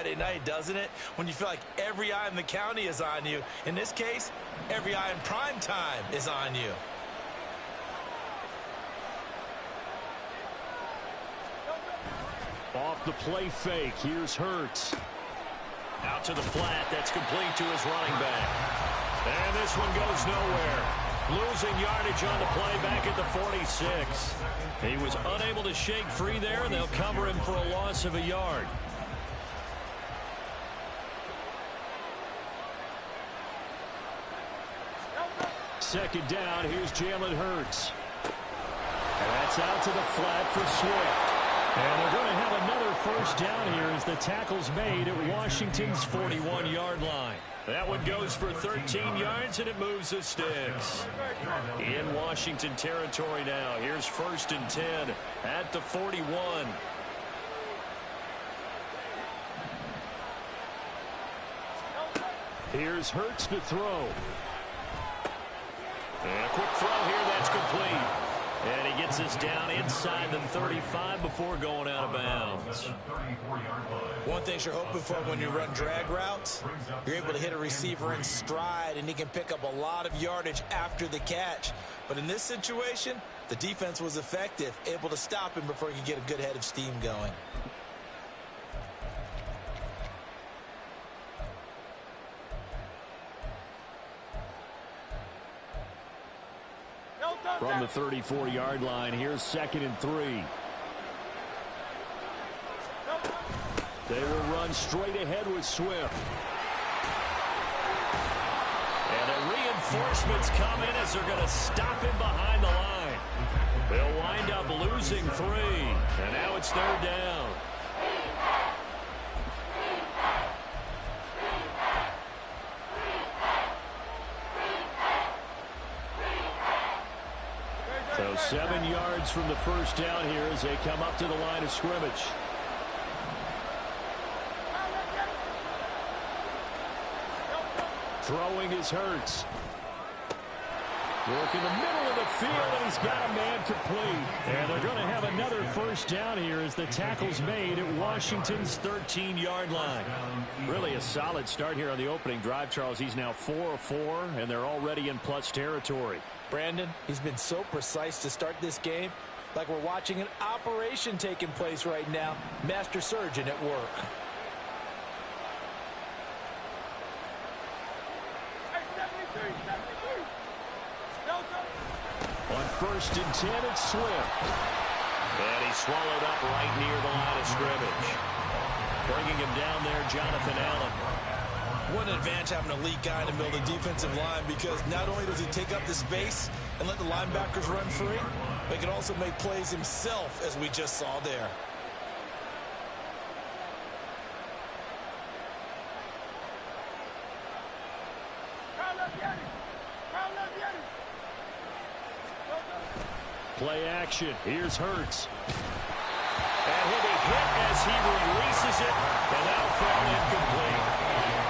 Friday night, doesn't it? When you feel like every eye in the county is on you. In this case, every eye in prime time is on you. Off the play fake, here's Hurts. Out to the flat, that's complete to his running back. And this one goes nowhere. Losing yardage on the play back at the 46. He was unable to shake free there, and they'll cover him for a loss of a yard. Second down, here's Jalen Hurts. And that's out to the flat for Swift. And they're going to have another first down here as the tackle's made at Washington's 41-yard line. That one goes for 13 yards, and it moves the sticks. In Washington territory now. Here's 1st and 10 at the 41. Here's Hurts to throw. And a quick throw here, that's complete. And he gets this down inside the 35 before going out of bounds. One thing you're hoping for when you run drag routes, you're able to hit a receiver in stride, and he can pick up a lot of yardage after the catch. But in this situation, the defense was effective, able to stop him before he could get a good head of steam going. From the 34-yard line, here's 2nd and 3. They will run straight ahead with Swift. And the reinforcements come in as they're going to stop him behind the line. They'll wind up losing 3. And now it's 3rd down. So 7 yards from the first down here as they come up to the line of scrimmage. Throwing is Hurts. Work in the middle of the field, and he's got a man complete. And they're going to have another first down here as the tackle's made at Washington's 13-yard line. Really a solid start here on the opening drive, Charles. He's now 4 of 4, and they're already in plus territory. Brandon, he's been so precise to start this game, like we're watching an operation taking place right now. Master surgeon at work. On 1st and 10, it's Swift. And he's swallowed up right near the line of scrimmage. Bringing him down there, Jonathan Allen. What an advantage having an elite guy in the middle of the defensive line, because not only does he take up the space and let the linebackers run free, but he can also make plays himself, as we just saw there. Play action. Here's Hurts. And he'll be hit as he releases it, and that'll fall incomplete.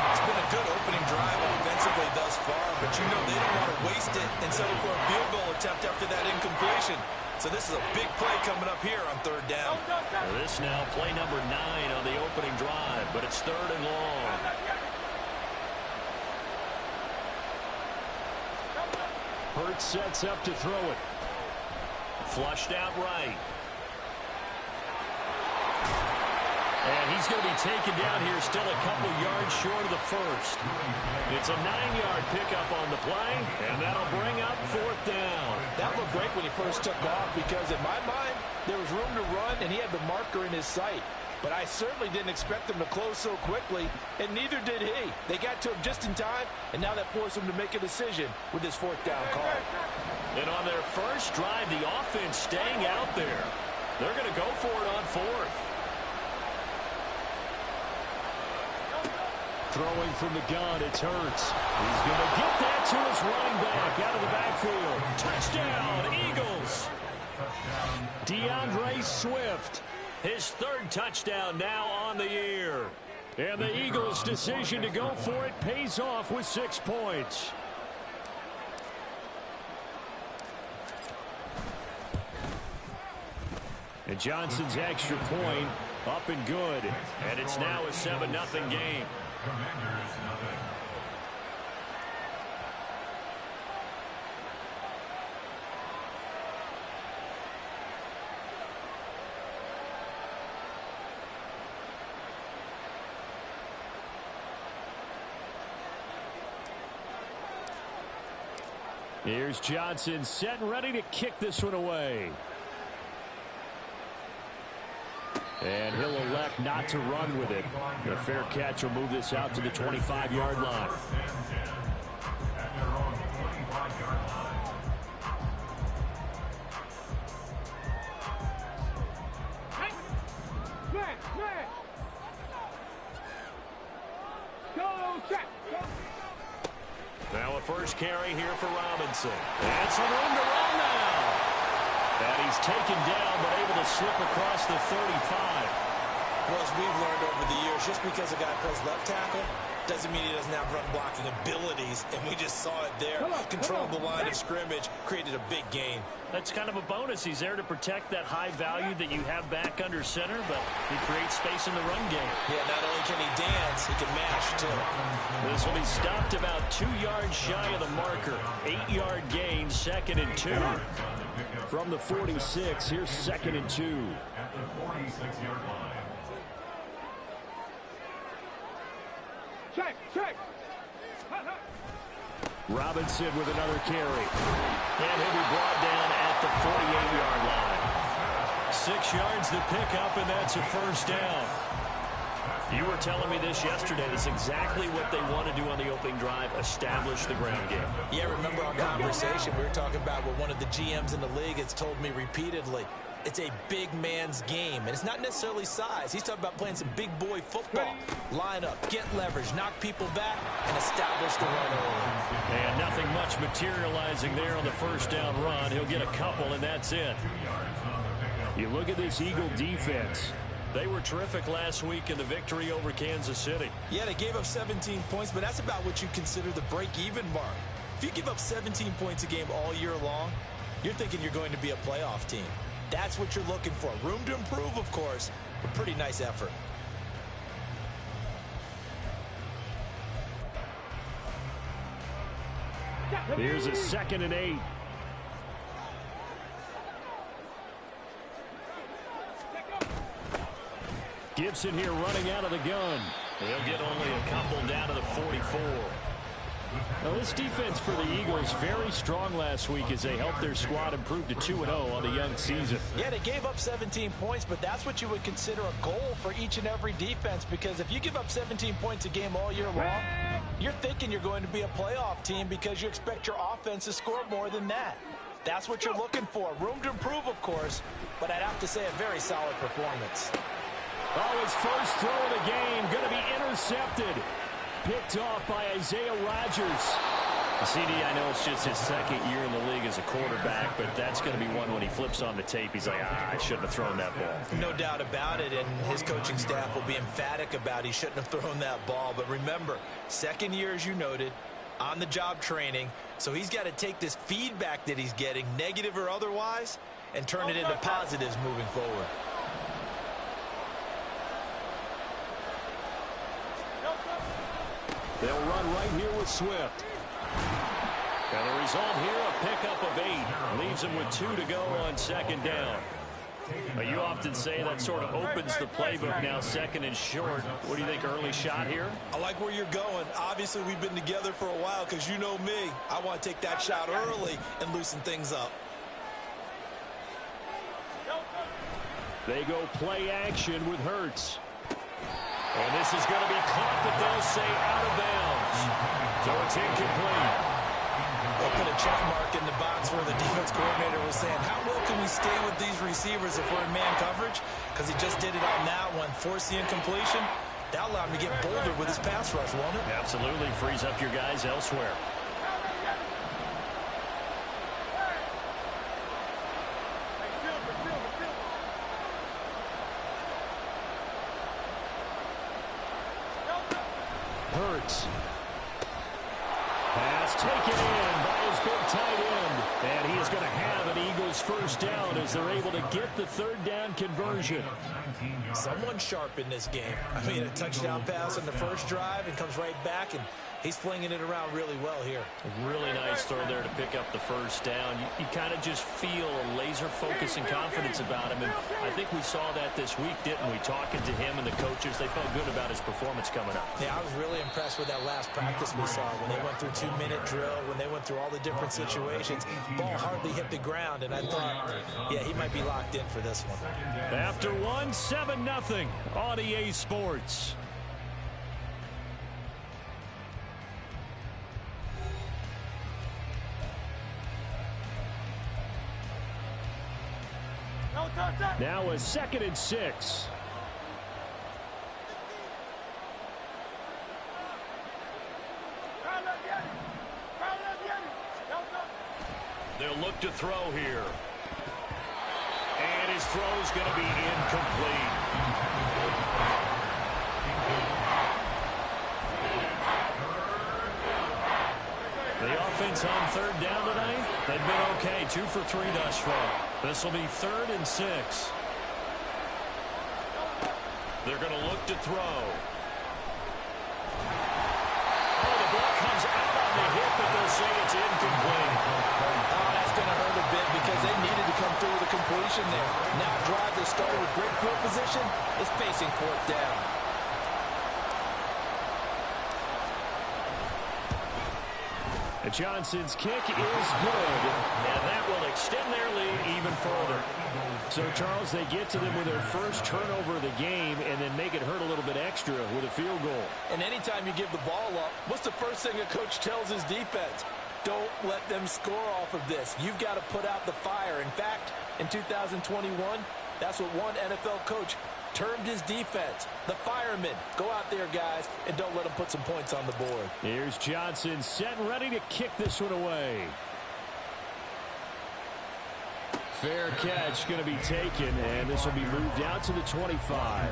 It's been a good opening drive offensively thus far, but you know they don't want to waste it and settle for a field goal attempt after that incompletion. So this is a big play coming up here on 3rd down. This now play number 9 on the opening drive, but it's 3rd and long. Hurts sets up to throw it. Flushed out right. And he's going to be taken down here still a couple yards short of the first. It's a 9-yard pickup on the play, and that'll bring up 4th down. That looked great when he first took off, because in my mind, there was room to run, and he had the marker in his sight. But I certainly didn't expect him to close so quickly, and neither did he. They got to him just in time, and now that forced him to make a decision with his 4th down call. And on their first drive, the offense staying out there. They're going to go for it on 4th. Throwing from the gun, it's Hurts. He's going to get that to his running back out of the backfield. Touchdown, Eagles. DeAndre Swift, his 3rd touchdown now on the year. And the Eagles' decision to go for it pays off with 6 points. And Johnson's extra point Up and good. And it's now a 7-0 game. Here's Johnson set and ready to kick this one away. And he'll elect not to run with it. A fair catch will move this out to the 25-yard line. Now a first carry here for Robinson. And some room to run now. And he's taken down, but able to slip across the 35. Well, as we've learned over the years, just because a guy plays left tackle doesn't mean he doesn't have run blocking abilities, and we just saw it there. Controlled the line of scrimmage, created a big gain. That's kind of a bonus. He's there to protect that high value that you have back under center, but he creates space in the run game. Yeah, not only can he dance, he can mash, too. This will be stopped about 2 yards shy of the marker. 8-yard gain, 2nd and 2. From the 46, here's 2nd and 2. At the 46-yard line. Check. Robinson with another carry. And he'll be brought down at the 48-yard line. 6 yards to pick up, and that's a first down. You were telling me this yesterday. That's exactly what they want to do on the opening drive, establish the ground game. Yeah, remember our conversation. We were talking about what one of the GMs in the league has told me repeatedly. It's a big man's game, and it's not necessarily size. He's talking about playing some big boy football. Line up, get leverage, knock people back, and establish the run early. And nothing much materializing there on the first down run. He'll get a couple, and that's it. You look at this Eagle defense. They were terrific last week in the victory over Kansas City. Yeah, they gave up 17 points, but that's about what you consider the break-even mark. If you give up 17 points a game all year long, you're thinking you're going to be a playoff team. That's what you're looking for. Room to improve, of course, but pretty nice effort. Here's a 2nd and 8. Gibson here running out of the gun. He'll get only a couple down to the 44. Now, this defense for the Eagles very strong last week as they helped their squad improve to 2-0 on the young season. Yeah, they gave up 17 points, but that's what you would consider a goal for each and every defense, because if you give up 17 points a game all year long, you're thinking you're going to be a playoff team because you expect your offense to score more than that. That's what you're looking for. Room to improve, of course, but I'd have to say a very solid performance. Oh, his first throw of the game going to be intercepted. Picked off by Isaiah Rodgers. CD, I know it's just his 2nd year in the league as a quarterback, but that's going to be one when he flips on the tape. He's like, I shouldn't have thrown that ball. No doubt about it, and his coaching staff will be emphatic about he shouldn't have thrown that ball. But remember, 2nd year, as you noted, on-the-job training, so he's got to take this feedback that he's getting, negative or otherwise, and turn it into positives moving forward. They'll run right here with Swift. And the result here, a pickup of 8. Leaves them with 2 to go on 2nd down. But you often say that sort of opens the playbook now, 2nd and short. What do you think, early shot here? I like where you're going. Obviously, we've been together for a while because you know me. I want to take that shot early and loosen things up. They go play action with Hurts. And this is going to be caught, but they'll say out of bounds. So it's incomplete. They'll put a check mark in the box where the defense coordinator was saying, how well can we stay with these receivers if we're in man coverage? Because he just did it on that one, forced the incompletion. That allowed him to get bolder with his pass rush, won't it? Absolutely. Frees up your guys elsewhere. Hurts. Pass taken in by his big tight end. And he is going to have an Eagles first down as they're able to get the third down conversion. Someone sharp in this game. I mean, a touchdown pass on the first drive and comes right back, and he's flinging it around really well here. Really nice throw there to pick up the first down. You kind of just feel a laser focus and confidence about him. And I think we saw that this week, didn't we? Talking to him and the coaches, they felt good about his performance coming up. Yeah, I was really impressed with that last practice we saw when they went through 2-minute drill, when they went through all the different situations. Ball hardly hit the ground, and I thought, yeah, he might be locked in for this one. After one, 7-0 on EA Sports. Now a 2nd and 6. They'll look to throw here. And his throw's going to be incomplete. The offense on 3rd down tonight, they've been okay. 2 for 3 thus far. This will be 3rd and 6. They're going to look to throw. Oh, the ball comes out on the hit, but they'll say it's incomplete. Oh, that's going to hurt a bit because they needed to come through with a completion there. Now a drive that started with great field position is facing 4th down. Johnson's kick is good, and that will extend their lead even further. So, Charles, they get to them with their first turnover of the game and then make it hurt a little bit extra with a field goal. And anytime you give the ball up, what's the first thing a coach tells his defense? Don't let them score off of this. You've got to put out the fire. In fact, in 2021, that's what one NFL coach termed his defense, the firemen. Go out there, guys, and don't let them put some points on the board. Here's Johnson set and ready to kick this one away. Fair catch going to be taken, and this will be moved out to the 25.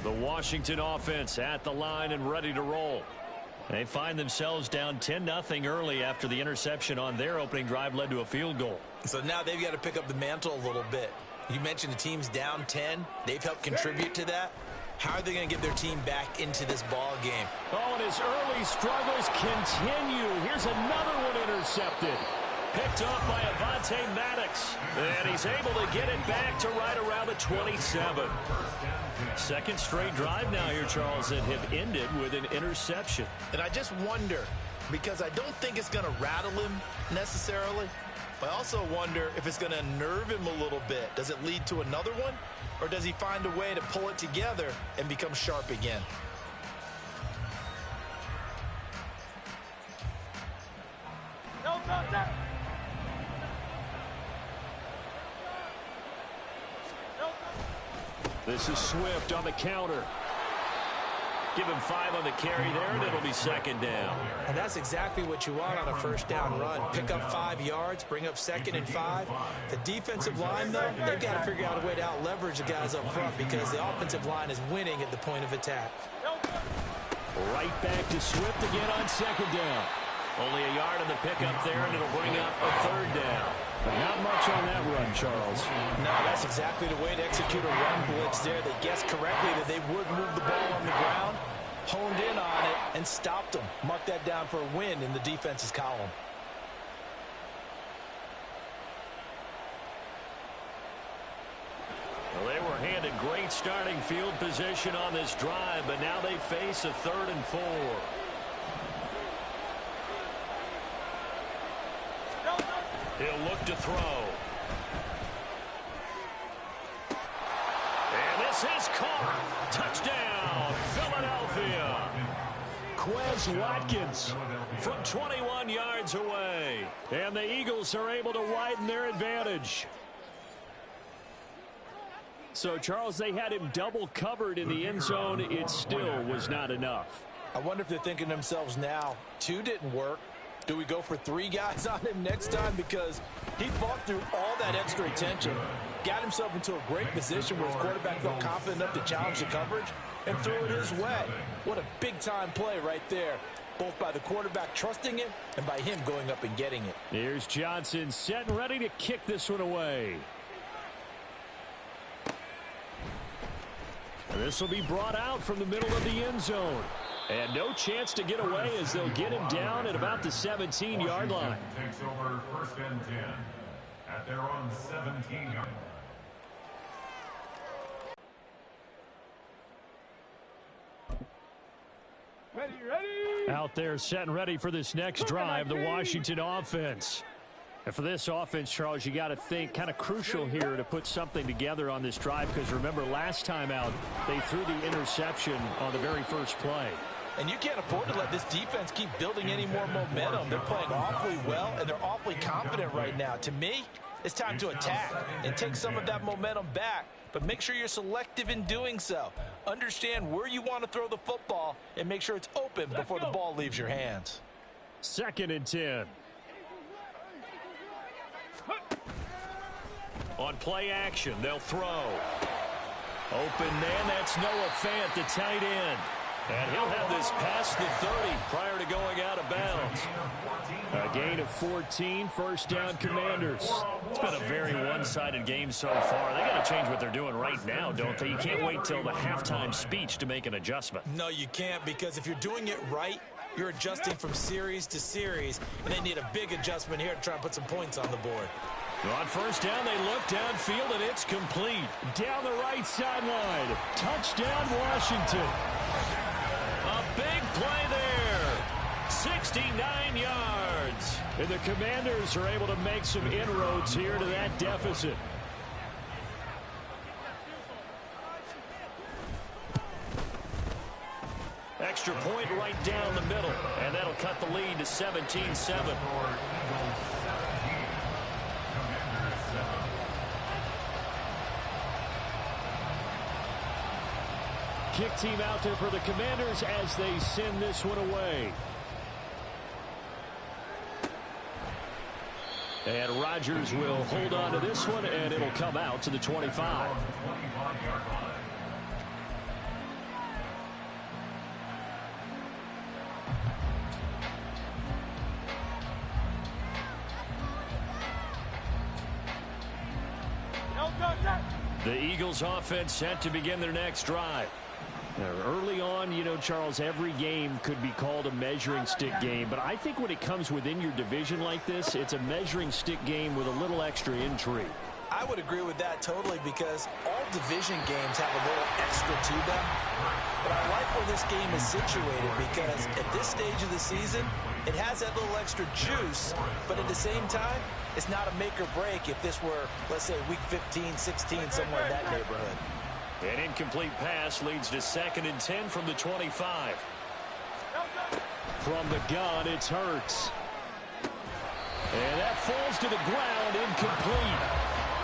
The Washington offense at the line and ready to roll. They find themselves down 10-0 early after the interception on their opening drive led to a field goal. So now they've got to pick up the mantle a little bit. You mentioned the team's down 10. They've helped contribute to that. How are they going to get their team back into this ball game? Oh, and his early struggles continue. Here's another one intercepted. Picked off by Avonte Maddox. And he's able to get it back to right around the 27. Second straight drive now here, Charles, that have ended with an interception. And I just wonder, because I don't think it's going to rattle him necessarily, but I also wonder if it's going to nerve him a little bit. Does it lead to another one? Or does he find a way to pull it together and become sharp again? This is Swift on the counter. Give him 5 on the carry there, and it'll be 2nd down. And that's exactly what you want on a first down run. Pick up 5 yards, bring up 2nd and 5. The defensive line, though, they've got to figure out a way to out-leverage the guys up front because the offensive line is winning at the point of attack. Right back to Swift again on 2nd down. Only a yard on the pickup there, and it'll bring up a 3rd down. But not much on that run, Charles. No, that's exactly the way to execute a run blitz there. They guessed correctly that they would move the ball on the ground, honed in on it, and stopped them. Mark that down for a win in the defense's column. Well, they were handed great starting field position on this drive, but now they face a 3rd and 4. He'll look to throw. And this is caught. Touchdown, Philadelphia. Quez Watkins from 21 yards away. And the Eagles are able to widen their advantage. So, Charles, they had him double covered in the end zone. It still was not enough. I wonder if they're thinking to themselves now, 2 didn't work. Do we go for 3 guys on him next time? Because he fought through all that extra attention, got himself into a great position where his quarterback felt confident enough to challenge the coverage and threw it his way. What a big-time play right there, both by the quarterback trusting it and by him going up and getting it. Here's Johnson set and ready to kick this one away. This will be brought out from the middle of the end zone. And no chance to get away as they'll get him down at about the 17-yard line. Takes over 1st and 10 at their own 17-yard. Ready. Out there set and ready for this next drive, the Washington offense. And for this offense, Charles, you got to think kind of crucial here to put something together on this drive, because remember last time out they threw the interception on the very first play. And you can't afford to let this defense keep building any more momentum. They're playing awfully well, and they're awfully confident right now. To me, it's time to attack and take some of that momentum back, but make sure you're selective in doing so. Understand where you want to throw the football and make sure it's open before the ball leaves your hands. 2nd and 10. On play action, they'll throw. Open man, that's Noah Fant, the tight end. And he'll have this past the 30 prior to going out of bounds. A gain of 14, 1st down Commanders. It's been a very one-sided game so far. They got to change what they're doing right now, don't they? You can't wait till the halftime speech to make an adjustment. No, you can't, because if you're doing it right, you're adjusting from series to series, and they need a big adjustment here to try and put some points on the board. On 1st down, they look downfield, and it's complete. Down the right sideline. Touchdown, Washington. A big play there. 69 yards. And the Commanders are able to make some inroads here to that deficit. Extra point right down the middle, and that'll cut the lead to 17-7. Kick team out there for the Commanders as they send this one away. And Rodgers will hold on to this one, and it'll come out to the 25. The Eagles offense set to begin their next drive. Now, early on, you know, Charles, every game could be called a measuring stick game, but I think when it comes within your division like this, it's a measuring stick game with a little extra intrigue. I would agree with that totally, because all division games have a little extra to them. But I like where this game is situated, because at this stage of the season, it has that little extra juice, but at the same time, it's not a make or break if this were, let's say, week 15, 16, somewhere in that neighborhood. An incomplete pass leads to 2nd and 10 from the 25. From the gun, it's Hurts. And that falls to the ground, incomplete.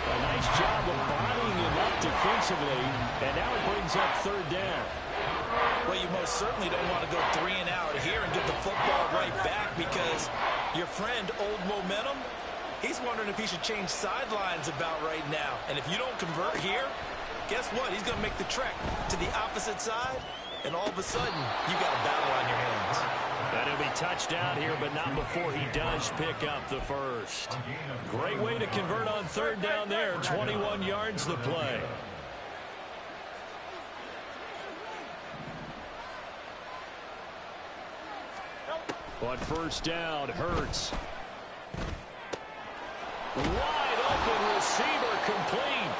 A nice job of bodying him up defensively, and now it brings up 3rd down. Well, you most certainly don't want to go 3 and out here and get the football right back, because your friend, Old Momentum, he's wondering if he should change sidelines about right now. And if you don't convert here, guess what? He's going to make the trek to the opposite side, and all of a sudden, you got a battle on your hands. And he'll be touched out here, but not before he does pick up the first. Great way to convert on 3rd down there. 21 yards the play. On 1st down, Hurts. Wide open receiver, complete.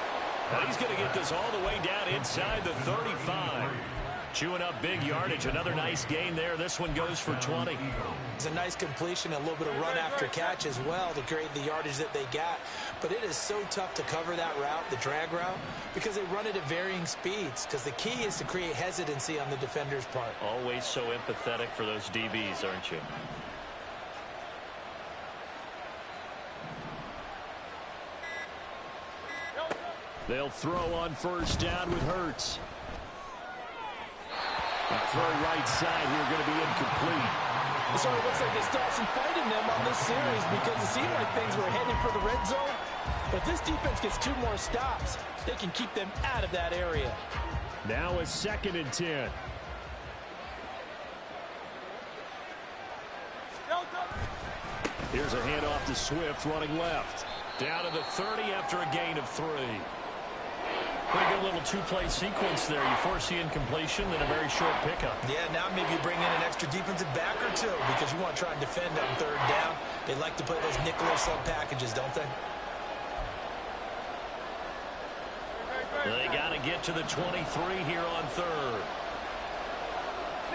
And he's going to get this all the way down inside the 35. Chewing up big yardage. Another nice gain there. This one goes for 20. It's a nice completion, a little bit of run after catch as well to create the yardage that they got. But it is so tough to cover that route, the drag route, because they run it at varying speeds, because the key is to create hesitancy on the defender's part. Always so empathetic for those DBs, aren't you? They'll throw on 1st down with Hurts. That throw right side here going to be incomplete. It sort of looks like they still have some fight in them on this series because it seemed like things were headed for the red zone. But if this defense gets 2 more stops, they can keep them out of that area. Now a 2nd and 10. Here's a handoff to Swift running left. Down to the 30 after a gain of 3. Pretty good little 2-play sequence there. You force the incompletion, then a very short pickup. Yeah, now maybe you bring in an extra defensive back or 2 because you want to try and defend on 3rd down. They like to play those nickel or sub packages, don't they? They got to get to the 23 here on 3rd.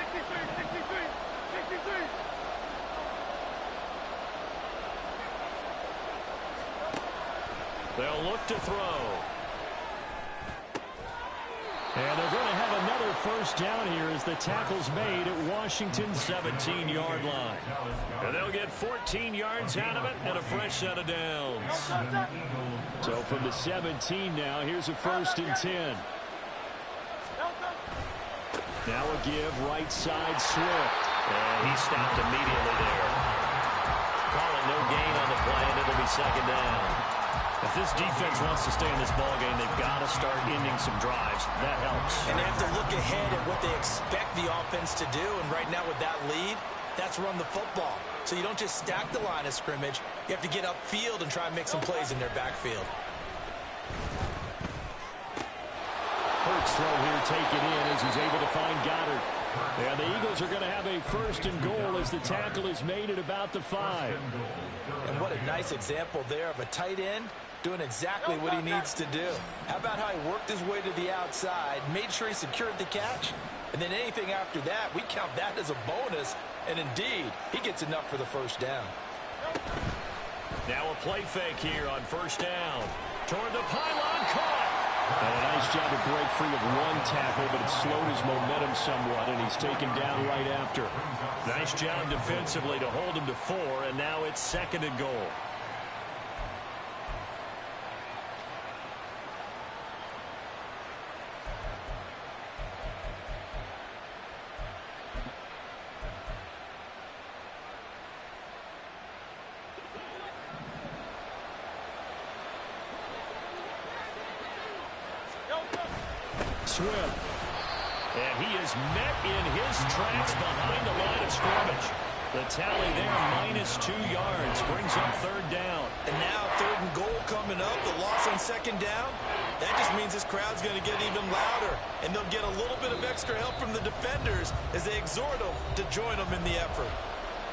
63. They'll look to throw. And they're going to have another 1st down here as the tackle's made at Washington's 17-yard line. And they'll get 14 yards out of it and a fresh set of downs. So from the 17 now, here's a 1st and 10. Now a give right side Swift. And he stopped immediately there. Call it no gain on the play, and it'll be 2nd down. If this defense wants to stay in this ballgame, they've got to start ending some drives. That helps. And they have to look ahead at what they expect the offense to do. And right now with that lead, that's run the football. So you don't just stack the line of scrimmage. You have to get upfield and try and make some plays in their backfield. Hurts throw here taken in as he's able to find Goddard. And the Eagles are going to have a 1st and goal as the tackle is made at about the 5. And what a nice example there of a tight end doing exactly what he needs to do. How about how he worked his way to the outside, made sure he secured the catch, and then anything after that, we count that as a bonus. And indeed, he gets enough for the 1st down. Now a play fake here on 1st down. Toward the pylon, caught. And a nice job to break free of 1 tackle, but it slowed his momentum somewhat, and he's taken down right after. Nice job defensively to hold him to 4, and now it's 2nd and goal. Swift. And he is met in his tracks behind the line of scrimmage. The tally there, -2 yards, brings up 3rd down. And now 3rd and goal coming up, the loss on 2nd down. That just means this crowd's going to get even louder. And they'll get a little bit of extra help from the defenders as they exhort them to join them in the effort.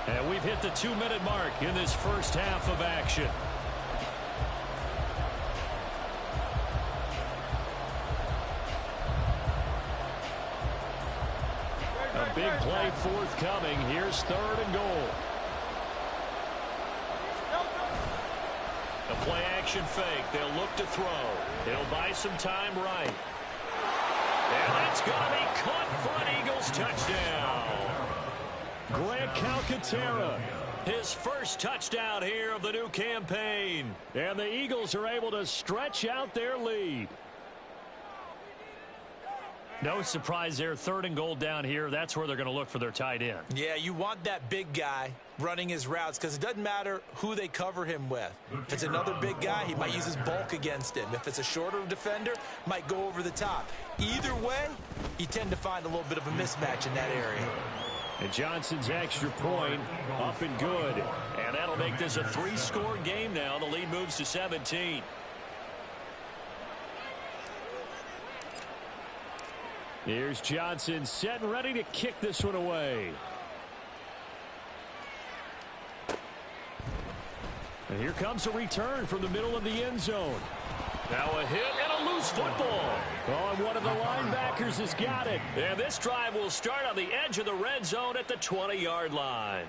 And we've hit the 2-minute mark in this 1st half of action. A big play forthcoming. Here's 3rd and goal. A play action fake. They'll look to throw. It'll buy some time right. And that's going to be caught for an Eagles touchdown. Grant Calcaterra, his 1st touchdown here of the new campaign. And the Eagles are able to stretch out their lead. No surprise there, 3rd and goal down here. That's where they're going to look for their tight end. Yeah, you want that big guy running his routes because it doesn't matter who they cover him with. If it's another big guy, he might use his bulk against him. If it's a shorter defender, might go over the top. Either way, you tend to find a little bit of a mismatch in that area. And Johnson's extra point up and good. And that'll make this a 3-score game now. The lead moves to 17. Here's Johnson set and ready to kick this one away. And here comes a return from the middle of the end zone. Now a hit and a loose football. Oh, and one of the linebackers has got it. And this drive will start on the edge of the red zone at the 20-yard line.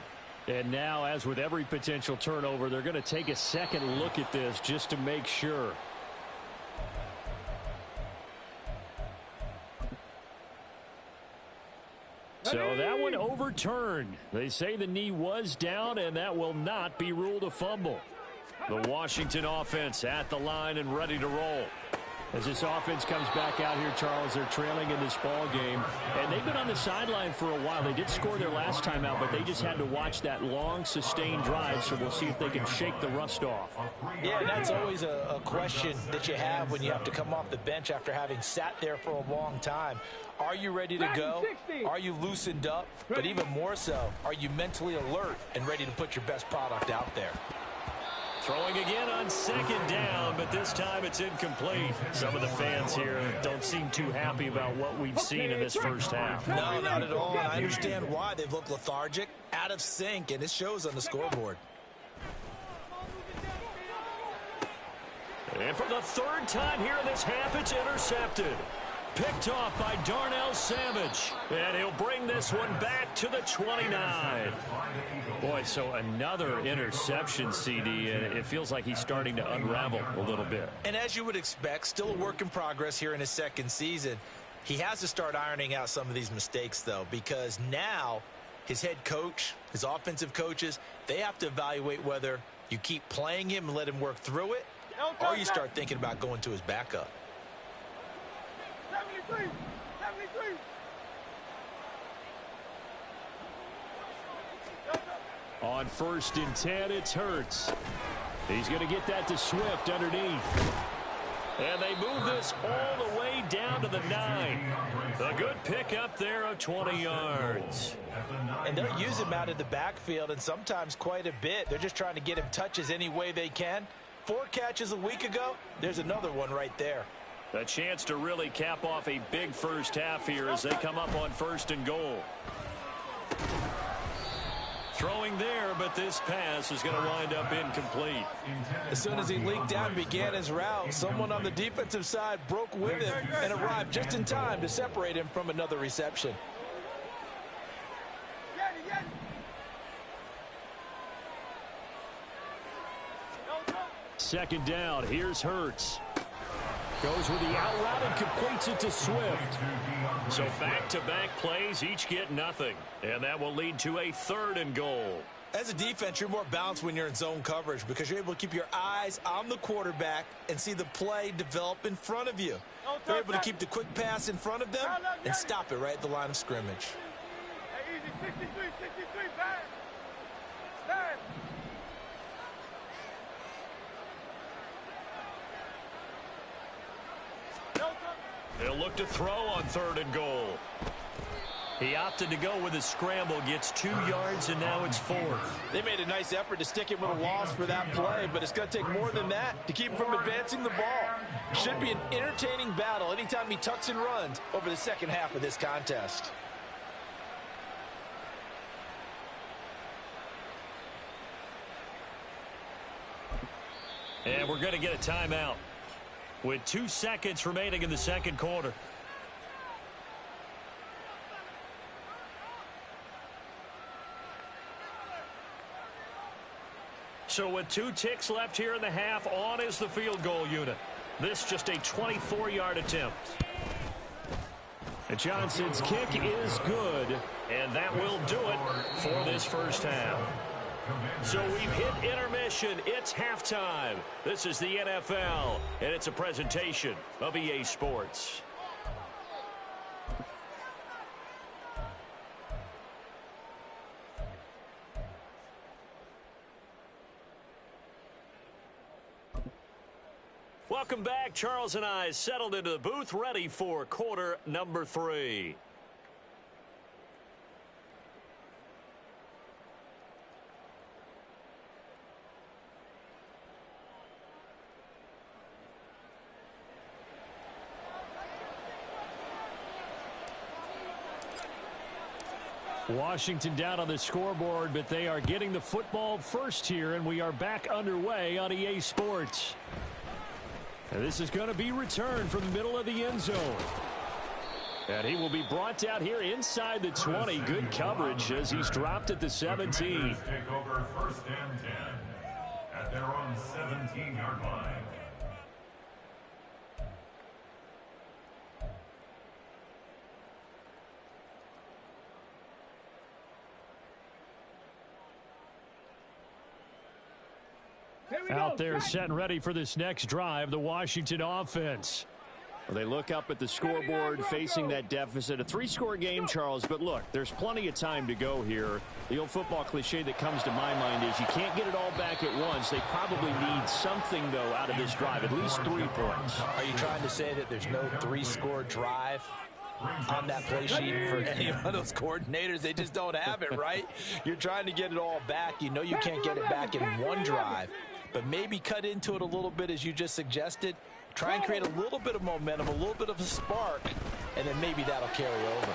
And now, as with every potential turnover, they're going to take a second look at this just to make sure. So that one overturned. They say the knee was down, and that will not be ruled a fumble. The Washington offense at the line and ready to roll. As this offense comes back out here, Charles, they're trailing in this ball game. And they've been on the sideline for a while. They did score their last time out, but they just had to watch that long, sustained drive. So we'll see if they can shake the rust off. Yeah, that's always a question that you have when you have to come off the bench after having sat there for a long time. Are you ready to go? Are you loosened up? But even more so, are you mentally alert and ready to put your best product out there? Throwing again on second down, but this time it's incomplete. Some of the fans here don't seem too happy about what we've seen in this first half. No, not at all. And I understand why. They've looked lethargic, out of sync, and it shows on the scoreboard. And for the third time here in this half, it's intercepted. Picked off by Darnell Savage. And he'll bring this one back to the 29. Boy, so another interception, CD, and it feels like he's starting to unravel a little bit. And as you would expect, still a work in progress here in his second season. He has to start ironing out some of these mistakes, though, because now his head coach, his offensive coaches, they have to evaluate whether you keep playing him and let him work through it, or you start thinking about going to his backup. 73, 73. On 1st and 10, it's Hurts. He's going to get that to Swift underneath. And they move this all the way down to the 9. A good pickup there of 20 yards. And they'll use him out of the backfield, and sometimes quite a bit. They're just trying to get him touches any way they can. 4 catches a week ago, there's another one right there. A chance to really cap off a big first half here as they come up on 1st and goal. Throwing there, but this pass is going to wind up incomplete. As soon as he leaked out and began his route, someone on the defensive side broke with him and arrived just in time to separate him from another reception. Second down, here's Hurts. Goes with the out route and completes it to Swift. So back-to-back plays, each get nothing. And that will lead to a 3rd and goal. As a defense, you're more balanced when you're in zone coverage because you're able to keep your eyes on the quarterback and see the play develop in front of you. You're able to keep the quick pass in front of them and stop it right at the line of scrimmage. Hey, easy, 63, 63, back. Stand. They'll look to throw on 3rd and goal. He opted to go with a scramble, gets 2 yards, and now it's 4th. They made a nice effort to stick him with a loss for that play, but it's going to take more than that to keep him from advancing the ball. Should be an entertaining battle anytime he tucks and runs over the second half of this contest. And we're going to get a timeout with 2 seconds remaining in the second quarter. So with 2 ticks left here in the half, on is the field goal unit. This just a 24-yard attempt. And Johnson's kick is good, and that will do it for this first half. So we've hit intermission. It's halftime. This is the NFL, and it's a presentation of EA Sports. Welcome back. Charles and I settled into the booth, ready for quarter number 3. Washington down on the scoreboard, but they are getting the football first here, and we are back underway on EA Sports. And this is going to be returned from the middle of the end zone. And he will be brought down here inside the 20. Good coverage as he's dropped at the 17. Take over 1st and 10 at their own 17-yard line. Out there set and ready for this next drive, the Washington offense. They look up at the scoreboard facing that deficit. A 3-score game, Charles, but look, there's plenty of time to go here. The old football cliche that comes to my mind is you can't get it all back at once. They probably need something, though, out of this drive, at least 3 points. Are you trying to say that there's no 3-score drive on that play sheet for any of those coordinators? They just don't have it, right? You're trying to get it all back. You know you can't get it back in one drive, but maybe cut into it a little bit as you just suggested. Try and create a little bit of momentum, a little bit of a spark, and then maybe that'll carry over.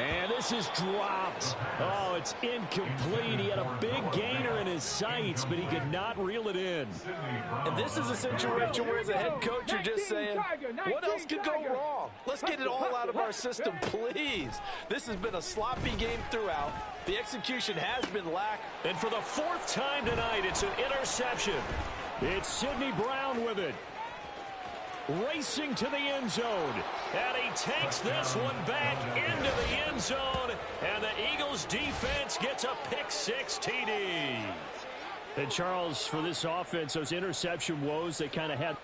And this is dropped. Oh, it's incomplete. He had a big gainer in his sights, but he could not reel it in. And this is a situation where, as a head coach, you're just saying, what else could go wrong? Let's get it all out of our system, please. This has been a sloppy game throughout. The execution has been lack. And for the 4th time tonight, it's an interception. It's Sidney Brown with it. Racing to the end zone. And he takes this one back into the end zone. And the Eagles defense gets a pick-6 TD. And Charles, for this offense, those interception woes, they kind of had...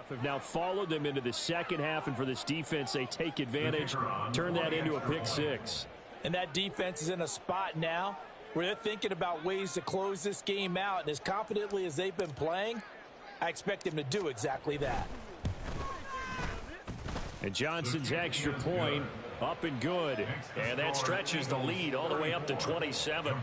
have now followed them into the second half, and for this defense, they take advantage, turn that into a pick-6. And that defense is in a spot now where they're thinking about ways to close this game out, and as confidently as they've been playing, I expect them to do exactly that. And Johnson's extra point up and good. And that stretches the lead all the way up to 27.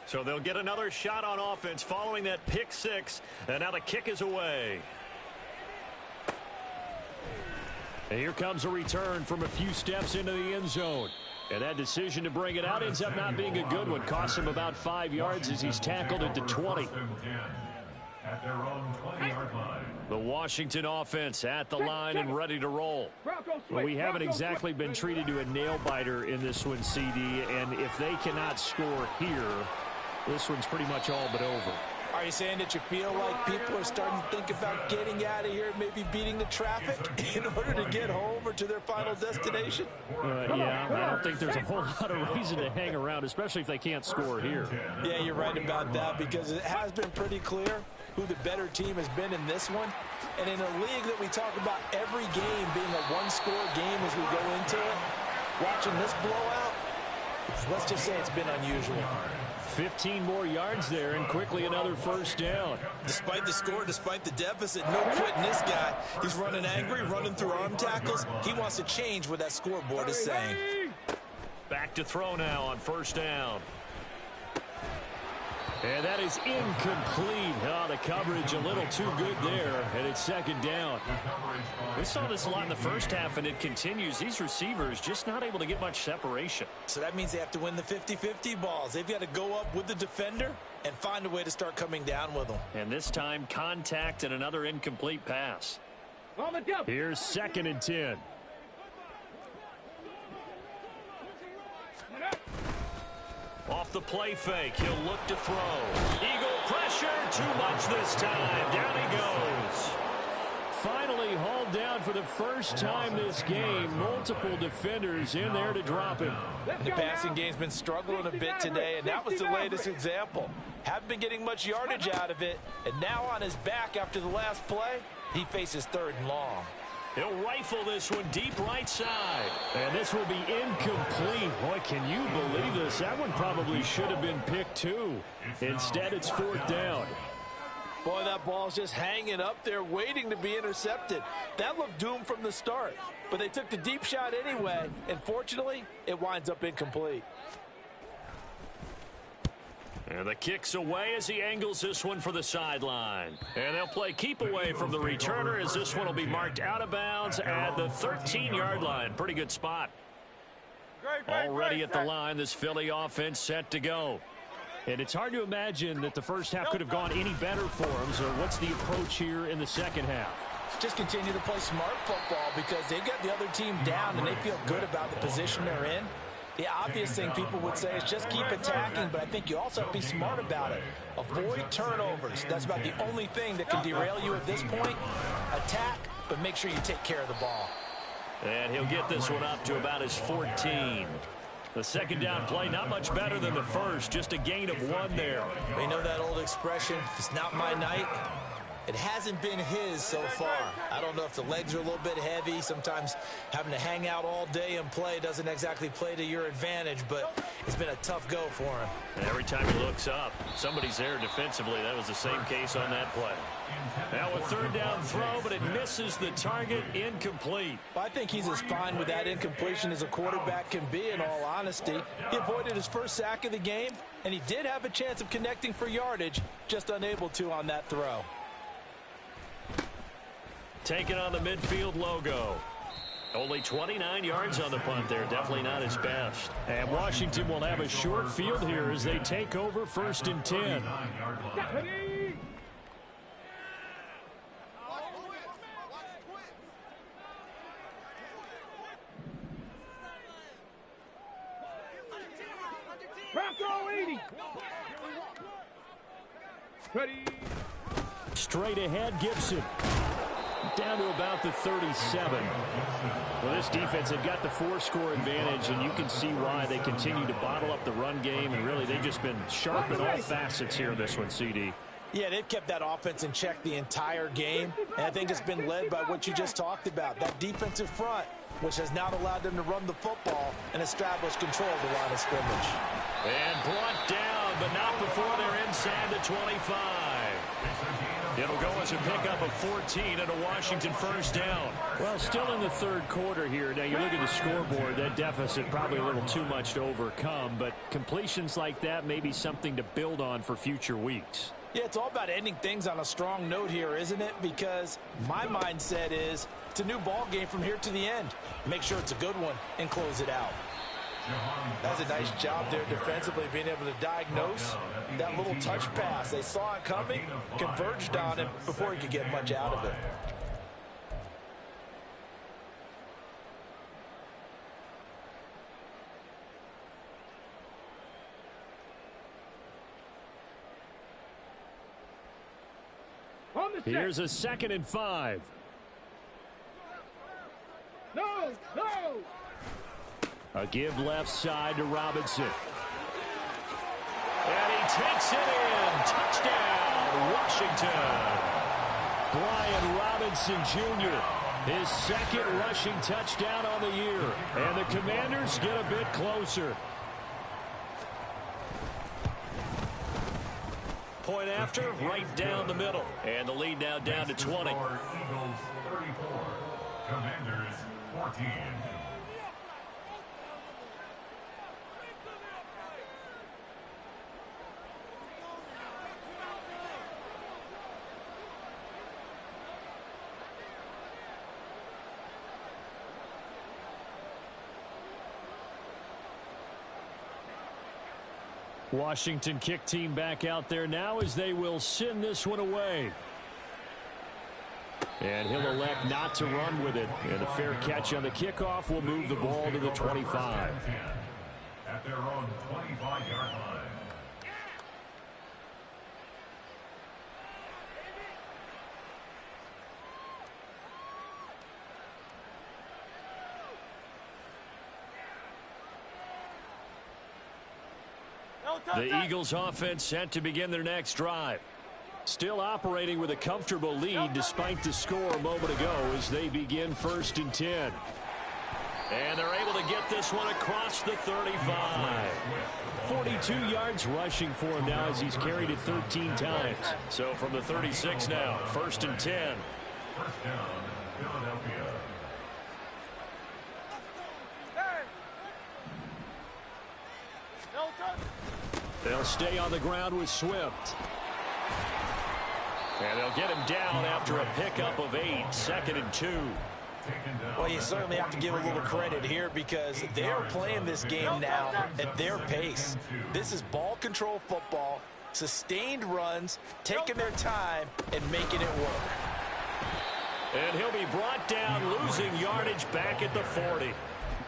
So they'll get another shot on offense following that pick six. And now the kick is away. And here comes a return from a few steps into the end zone. And that decision to bring it out ends up not being a good one. Costs him about 5 yards as he's tackled at the 20. At their own 20-yard line. The Washington offense at the line and ready to roll. Well, we haven't exactly been treated to a nail-biter in this one, CD. And if they cannot score here, this one's pretty much all but over. Are you saying that you feel like people are starting to think about getting out of here, maybe beating the traffic in order to get home or to their final destination? Yeah, I don't think there's a whole lot of reason to hang around, especially if they can't score here. Yeah, you're right about that because it has been pretty clear who the better team has been in this one. And in a league that we talk about every game being a one-score game as we go into it, watching this blowout, let's just say it's been unusual. 15 more yards there, and quickly another first down. Despite the score, despite the deficit, no quitting this guy. He's running angry, running through arm tackles. He wants to change what that scoreboard is saying. Back to throw now on first down. And that is incomplete. Oh, the coverage a little too good there, and it's second down. We saw this a lot in the first half, and it continues. These receivers just not able to get much separation. So that means they have to win the 50-50 balls. They've got to go up with the defender and find a way to start coming down with them. And this time, contact and another incomplete pass. Here's 2nd and 10. Off the play fake, he'll look to throw. Eagle pressure, too much this time. Down he goes. Finally hauled down for the first time this game. Multiple defenders in there to drop him. The passing game's been struggling a bit today, and that was the latest example. Haven't been getting much yardage out of it, and now on his back after the last play, he faces 3rd and long. He'll rifle this one deep right side. And this will be incomplete. Boy, can you believe this? That one probably should have been picked too. Instead, it's 4th down. Boy, that ball's just hanging up there waiting to be intercepted. That looked doomed from the start. But they took the deep shot anyway, and fortunately, it winds up incomplete. And the kick's away as he angles this one for the sideline. And they'll play keep away from the returner as this one will be marked out of bounds at the 13-yard line. Pretty good spot. Already at the line, this Philly offense set to go. And it's hard to imagine that the first half could have gone any better for them. So what's the approach here in the second half? Just continue to play smart football because they got the other team down and they feel good about the position they're in. The obvious thing people would say is just keep attacking, but I think you also have to be smart about it. Avoid turnovers. That's about the only thing that can derail you at this point. Attack, but make sure you take care of the ball. And he'll get this one up to about his 14. The second down play, not much better than the first, just a gain of 1 there. We know that old expression, it's not my night. It hasn't been his so far. I don't know if the legs are a little bit heavy. Sometimes having to hang out all day and play doesn't exactly play to your advantage, but it's been a tough go for him. And every time he looks up, somebody's there defensively. That was the same case on that play. Now a 3rd down throw, but it misses the target, incomplete. Well, I think he's as fine with that incompletion as a quarterback can be, in all honesty. He avoided his first sack of the game, and he did have a chance of connecting for yardage, just unable to on that throw. Taking on the midfield logo. Only 29 yards on the punt there. Definitely not his best. And Washington will have a short field here as they take over 1st and 10. Straight ahead, Gibson. Down to about the 37. Well, this defense, they've got the 4-score advantage, and you can see why they continue to bottle up the run game, and really they've just been sharp in all facets here in this one, CD. Yeah, they've kept that offense in check the entire game, and I think it's been led by what you just talked about, that defensive front, which has now allowed them to run the football and establish control of the line of scrimmage. And brought down, but not before they're inside the 25. It'll go as a pickup of 14 and a Washington first down. Well, still in the third quarter here. Now, you look at the scoreboard, that deficit probably a little too much to overcome, but completions like that may be something to build on for future weeks. Yeah, it's all about ending things on a strong note here, isn't it? Because my mindset is it's a new ball game from here to the end. Make sure it's a good one and close it out. That's a nice job there defensively, being able to diagnose that little touch pass. They saw it coming, converged on it before he could get much out of it. Here's a 2nd and 5. No! A give left side to Robinson. And he takes it in. Touchdown, Washington. Brian Robinson Jr., his 2nd rushing touchdown on the year. And the Commanders get a bit closer. Point after, right down the middle. And the lead now down to 20. Eagles 34, Commanders 14. Washington kick team back out there now as they will send this one away. And he'll elect not to run with it. And a fair catch on the kickoff will move the ball to the 25. At their own 25-yard line. The Eagles offense set to begin their next drive. Still operating with a comfortable lead despite the score a moment ago as they begin 1st and 10. And they're able to get this one across the 35. 42 yards rushing for him now as he's carried it 13 times. So from the 36 now, 1st and 10. First down, Philadelphia. They'll stay on the ground with Swift. And they'll get him down after a pickup of 8, 2nd and 2. Well, you certainly have to give a little credit here because they're playing this game now at their pace. This is ball control football, sustained runs, taking their time, and making it work. And he'll be brought down, losing yardage back at the 40.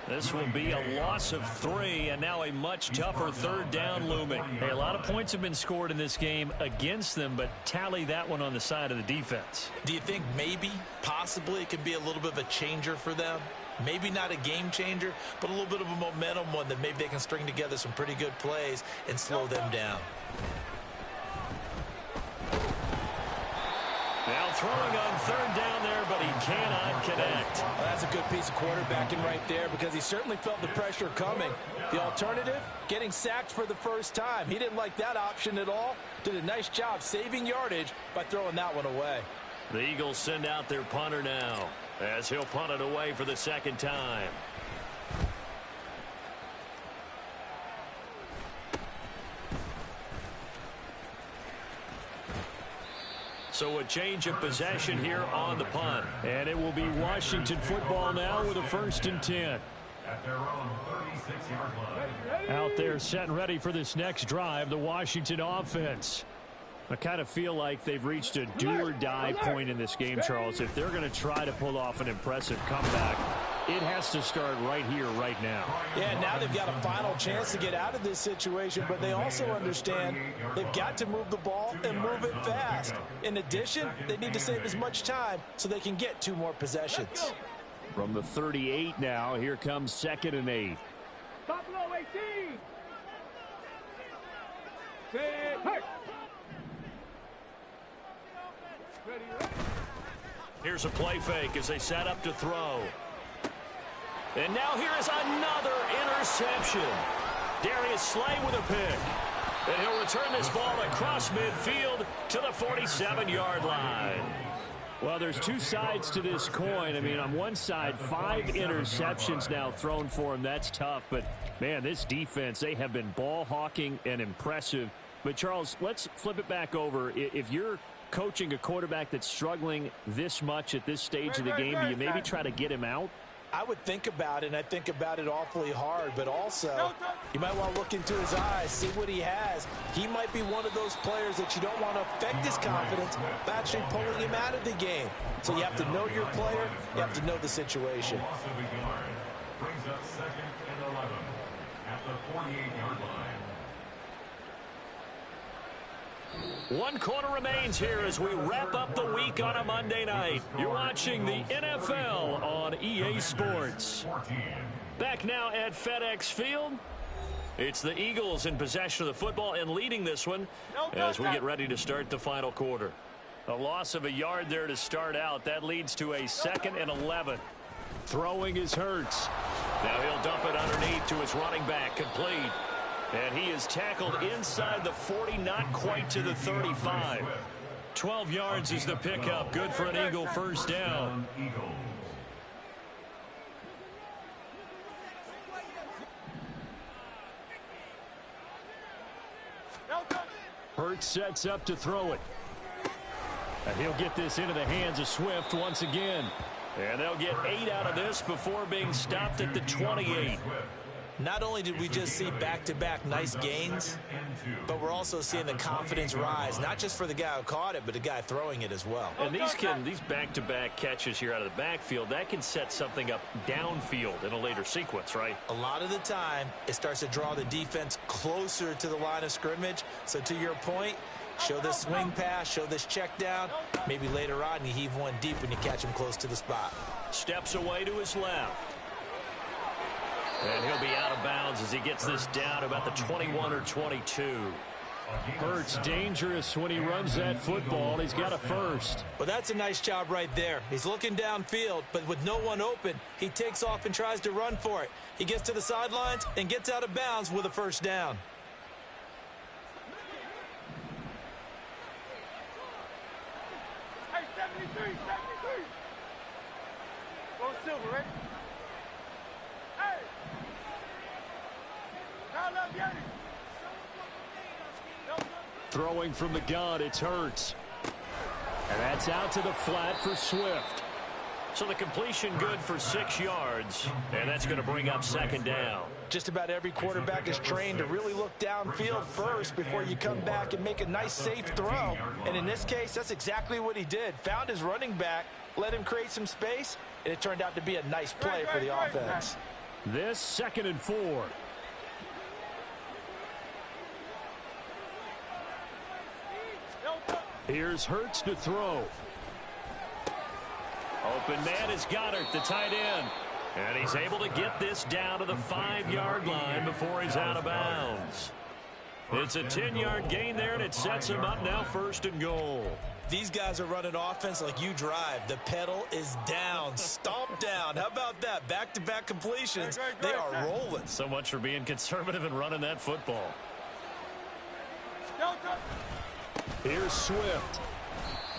This will be a loss of 3, and now a much tougher 3rd down looming. Hey, a lot of points have been scored in this game against them, but tally that one on the side of the defense. Do you think maybe, possibly, it could be a little bit of a changer for them? Maybe not a game changer, but a little bit of a momentum one that maybe they can string together some pretty good plays and slow them down. Now throwing on 3rd down there, but he cannot connect. Well, that's a good piece of quarterbacking right there because he certainly felt the pressure coming. The alternative, getting sacked for the first time. He didn't like that option at all. Did a nice job saving yardage by throwing that one away. The Eagles send out their punter now as he'll punt it away for the 2nd time. So a change of possession here on the punt. And it will be Washington football now with a 1st and 10. At their own 36-yard line. Out there set and ready for this next drive, the Washington offense. I kind of feel like they've reached a do-or-die point in this game, Charles. If they're going to try to pull off an impressive comeback, it has to start right here, right now. Yeah, now they've got a final chance to get out of this situation, but they also understand they've got to move the ball and move it fast. In addition, they need to save as much time so they can get 2 more possessions. From the 38 now, here comes 2nd and 8. Top low 18. Hey. Here's a play fake as they set up to throw. And now here is another interception. Darius Slay with a pick. And he'll return this ball across midfield to the 47-yard line. Well, there's two sides to this coin. I mean, on one side, 5 interceptions now thrown for him. That's tough. But, man, this defense, they have been ball hawking and impressive. But, Charles, let's flip it back over. If you're coaching a quarterback that's struggling this much at this stage of the game, do you maybe try to get him out? I would think about it, and I think about it awfully hard, but also you might want to look into his eyes, see what he has. He might be one of those players that you don't want to affect his confidence by actually pulling him out of the game. So you have to know your player, you have to know the situation. Loss of a yard brings up 2nd and 11 at the 48-yard line. One quarter remains here as we wrap up the week on a Monday night. You're watching the NFL on EA Sports. Back now at FedEx Field. It's the Eagles in possession of the football and leading this one as we get ready to start the final quarter. A loss of a yard there to start out. That leads to a 2nd and 11. Throwing is Hurts. Now he'll dump it underneath to his running back, complete. And he is tackled inside the 40, not quite to the 35. 12 yards is the pickup. Good for an Eagle first down. Hurts sets up to throw it. And he'll get this into the hands of Swift once again. And they'll get 8 out of this before being stopped at the 28. Not only did we just see back-to-back nice gains, but we're also seeing the confidence rise, not just for the guy who caught it, but the guy throwing it as well. And these back-to-back catches here out of the backfield, that can set something up downfield in a later sequence, right? A lot of the time, it starts to draw the defense closer to the line of scrimmage. So to your point, show this swing pass, show this check down. Maybe later on you heave one deep when you catch him close to the spot. Steps away to his left. And he'll be out of bounds as he gets this down about the 21 or 22. Hurts dangerous when he runs that football. He's got a first. Well, that's a nice job right there. He's looking downfield, but with no one open, he takes off and tries to run for it. He gets to the sidelines and gets out of bounds with a first down. Hey, 73, 73. Go Silver, right? Hey. Now left Yanni. Throwing from the gun, it's Hurts. And that's out to the flat for Swift. So the completion good for 6 yards, and that's going to bring up 2nd down. Just about every quarterback is trained to really look downfield first before you come back and make a nice, safe throw. And in this case, that's exactly what he did. Found his running back, let him create some space, and it turned out to be a nice play for the offense. This 2nd and 4. Here's Hurts to throw. Open man is Goddard, the tight end. And he's able to get this down to the 5-yard line before he's out of bounds. It's a 10-yard gain there, and it sets him up now 1st and goal. These guys are running offense like you drive. The pedal is down, stomp down. How about that? Back-to-back completions. They are rolling. So much for being conservative and running that football. Here's Swift.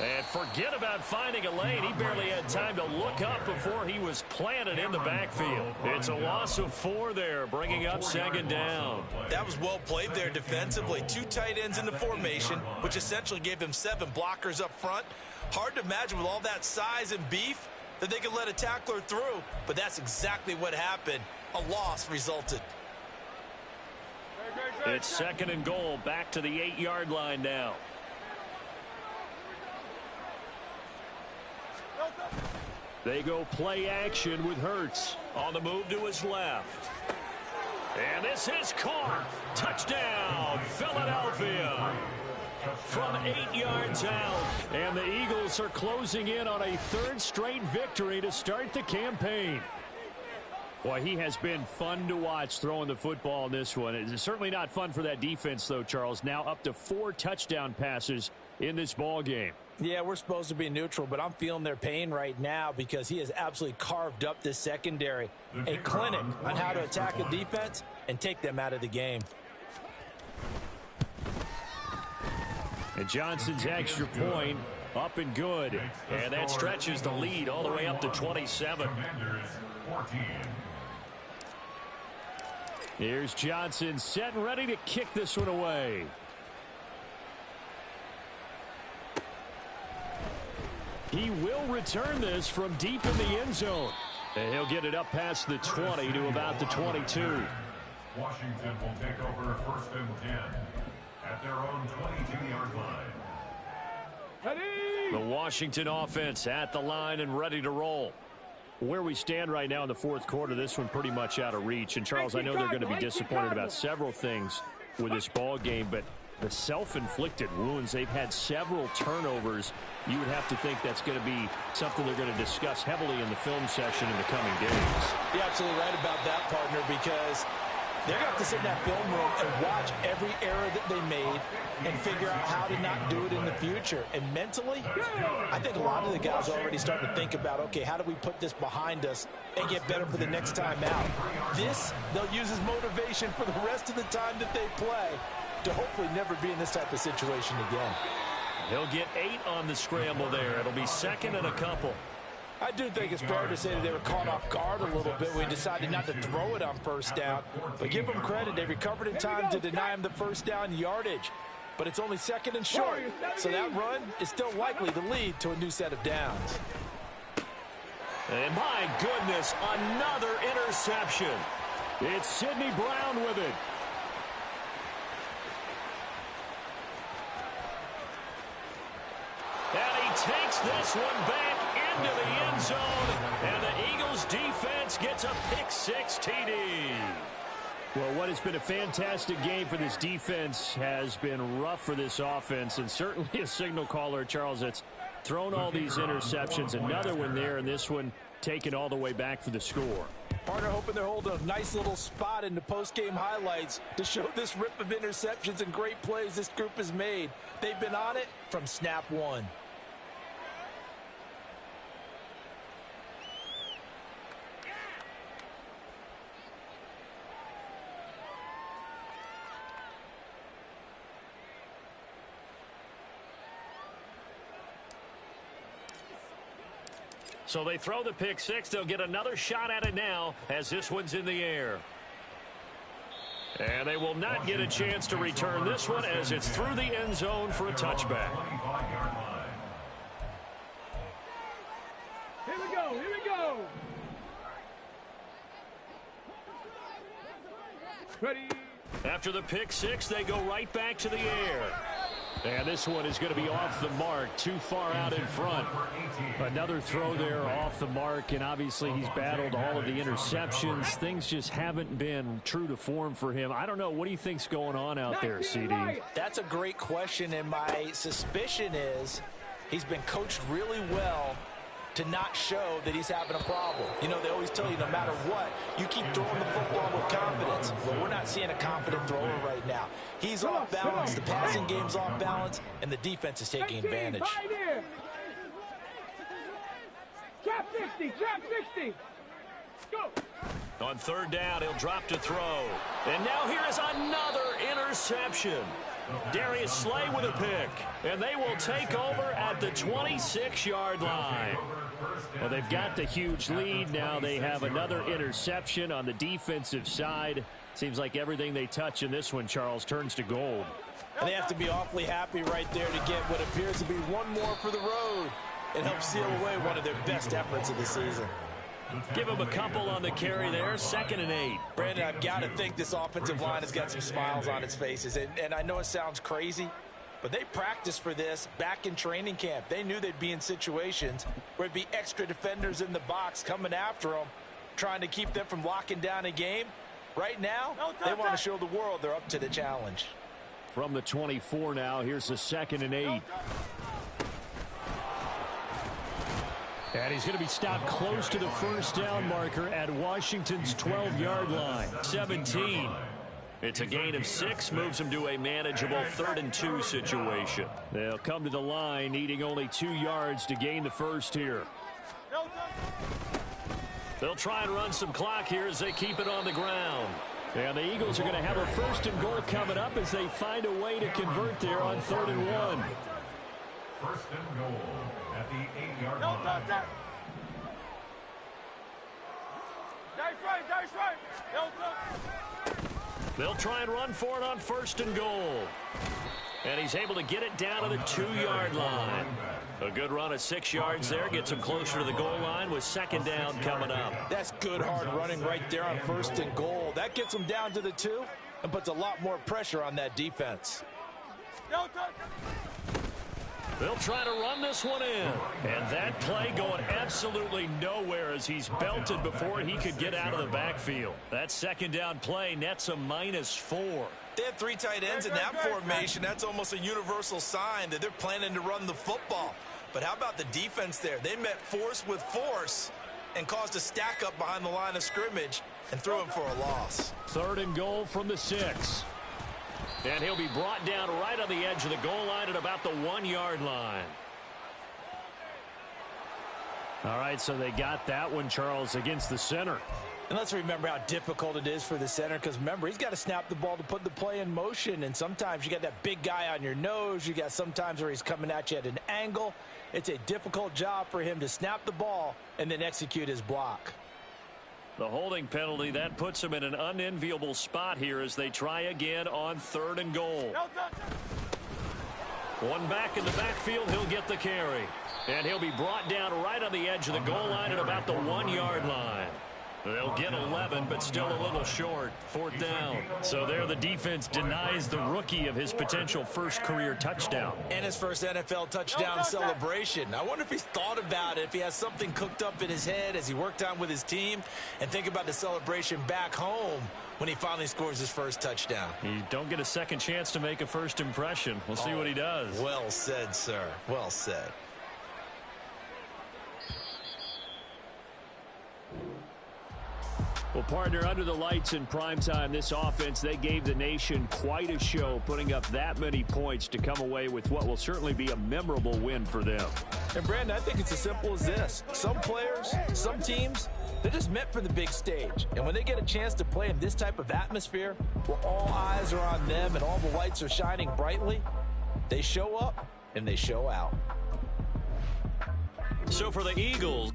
And forget about finding a lane. He barely had time to look up before he was planted in the backfield. It's a loss of 4 there, bringing up 2nd down. That was well played there defensively. 2 tight ends in the formation, which essentially gave them 7 blockers up front. Hard to imagine with all that size and beef that they could let a tackler through, but that's exactly what happened. A loss resulted. It's 2nd and goal, back to the 8-yard line now. They go play action with Hurts. On the move to his left. And this is caught. Touchdown, Philadelphia. From 8 yards out. And the Eagles are closing in on a 3rd straight victory to start the campaign. Boy, he has been fun to watch throwing the football in this one. It's certainly not fun for that defense, though, Charles. Now up to 4 touchdown passes in this ball game. Yeah, we're supposed to be neutral, but I'm feeling their pain right now because he has absolutely carved up this secondary. A clinic on how to attack a defense and take them out of the game. And Johnson's extra point up and good. And that stretches the lead all the way up to 27. Here's Johnson set and ready to kick this one away. He will return this from deep in the end zone. And he'll get it up past the 20 to about the 22. Washington will take over 1st and 10 at their own 22-yard line. Ready? The Washington offense at the line and ready to roll. Where we stand right now in the fourth quarter, this one pretty much out of reach. And, Charles, I know they're going to be disappointed about several things with this ball game, but the self-inflicted wounds, they've had several turnovers. You would have to think that's going to be something they're going to discuss heavily in the film session in the coming days. You're absolutely right about that, partner, because they're going to have to sit in that film room and watch every error that they made and figure out how to not do it in the future. And mentally, I think a lot of the guys are already starting to think about, okay, how do we put this behind us and get better for the next time out? This, they'll use as motivation for the rest of the time that they play to hopefully never be in this type of situation again. He'll get 8 on the scramble there. It'll be second and a couple. I do think it's fair to say that they were caught off guard a little bit when we decided not to throw it on first down. But give them credit. They recovered in time to deny him the first down yardage. But it's only second and short. So that run is still likely to lead to a new set of downs. And my goodness, another interception. It's Sidney Brown with it. And he takes this one back into the end zone. And the Eagles defense gets a pick-6 TD. Well, what has been a fantastic game for this defense has been rough for this offense, and certainly a signal caller, Charles, that's thrown all these interceptions. Another one there, and this one taken all the way back for the score. Partner hoping they're holding a nice little spot in the post-game highlights to show this rip of interceptions and great plays this group has made. They've been on it from snap one. So they throw the pick-6. They'll get another shot at it now as this one's in the air. And they will not get a chance to return this one as it's through the end zone for a touchback. Here we go, here we go. Ready? After the pick-6, they go right back to the air. And this one is going to be off the mark, too far out in front. Another throw there off the mark, and obviously he's battled all of the interceptions. Things just haven't been true to form for him. I don't know. What do you think's going on out there, CD? That's a great question, and my suspicion is he's been coached really well to not show that he's having a problem. You know, they always tell you no matter what, you keep throwing the football with confidence. But we're not seeing a confident thrower right now. He's off balance, the passing game's off balance, and the defense is taking advantage. Trap 60, trap 60. Go. On third down, he'll drop to throw. And now here is another interception. Darius Slay with a pick. And they will take over at the 26-yard line. Well, they've got the huge lead. Now they have another interception on the defensive side. Seems like everything they touch in this one, Charles, turns to gold. And they have to be awfully happy right there to get what appears to be one more for the road and help seal away one of their best efforts of the season. Give him a couple on the carry there. 2nd and 8. Brandon, I've got to think this offensive line has got some smiles on its faces. And I know it sounds crazy, but they practiced for this back in training camp. They knew they'd be in situations where it'd be extra defenders in the box coming after them, trying to keep them from locking down a game. Right now, they want to show the world they're up to the challenge. From the 24 now, here's the 2nd and 8. And he's going to be stopped close to the first down marker at Washington's 12-yard line. 17. It's a gain of 6, moves them to a manageable 3rd and 2 situation. They'll come to the line, needing only 2 yards to gain the first here. They'll try and run some clock here as they keep it on the ground. And the Eagles are going to have a 1st and goal coming up as they find a way to convert there on 3rd and 1. 1st and goal at the 8-yard line. They'll try and run for it on 1st and goal. And he's able to get it down to the 2-yard line. A good run of 6 yards there. Gets him closer to the goal line with 2nd down coming up. That's good hard running right there on 1st and goal. That gets him down to the 2 and puts a lot more pressure on that defense. They'll try to run this one in. And that play going absolutely nowhere as he's belted before he could get out of the backfield. That 2nd down play nets a -4. They have 3 tight ends in that formation. That's almost a universal sign that they're planning to run the football. But how about the defense there? They met force with force and caused a stack up behind the line of scrimmage and threw him for a loss. 3rd and goal from the 6. And he'll be brought down right on the edge of the goal line at about the 1-yard line. All right, so they got that one, Charles, against the center. And let's remember how difficult it is for the center, because remember, he's got to snap the ball to put the play in motion, and sometimes you got that big guy on your nose. You got sometimes where he's coming at you at an angle. It's a difficult job for him to snap the ball and then execute his block. The holding penalty, that puts him in an unenviable spot here as they try again on 3rd and goal. One back in the backfield, he'll get the carry. And he'll be brought down right on the edge of the goal line at about the 1-yard line. They'll get 11, but still a little short. 4th down. So there the defense denies the rookie of his potential first career touchdown. And his first NFL touchdown celebration. I wonder if he's thought about it, if he has something cooked up in his head as he worked on with his team, and think about the celebration back home when he finally scores his first touchdown. You don't get a second chance to make a first impression. We'll see what he does. Well said, sir. Well said. Well, partner, under the lights in primetime, this offense, they gave the nation quite a show, putting up that many points to come away with what will certainly be a memorable win for them. And, Brandon, I think it's as simple as this. Some players, some teams, they're just meant for the big stage. And when they get a chance to play in this type of atmosphere, where all eyes are on them and all the lights are shining brightly, they show up and they show out. So for the Eagles,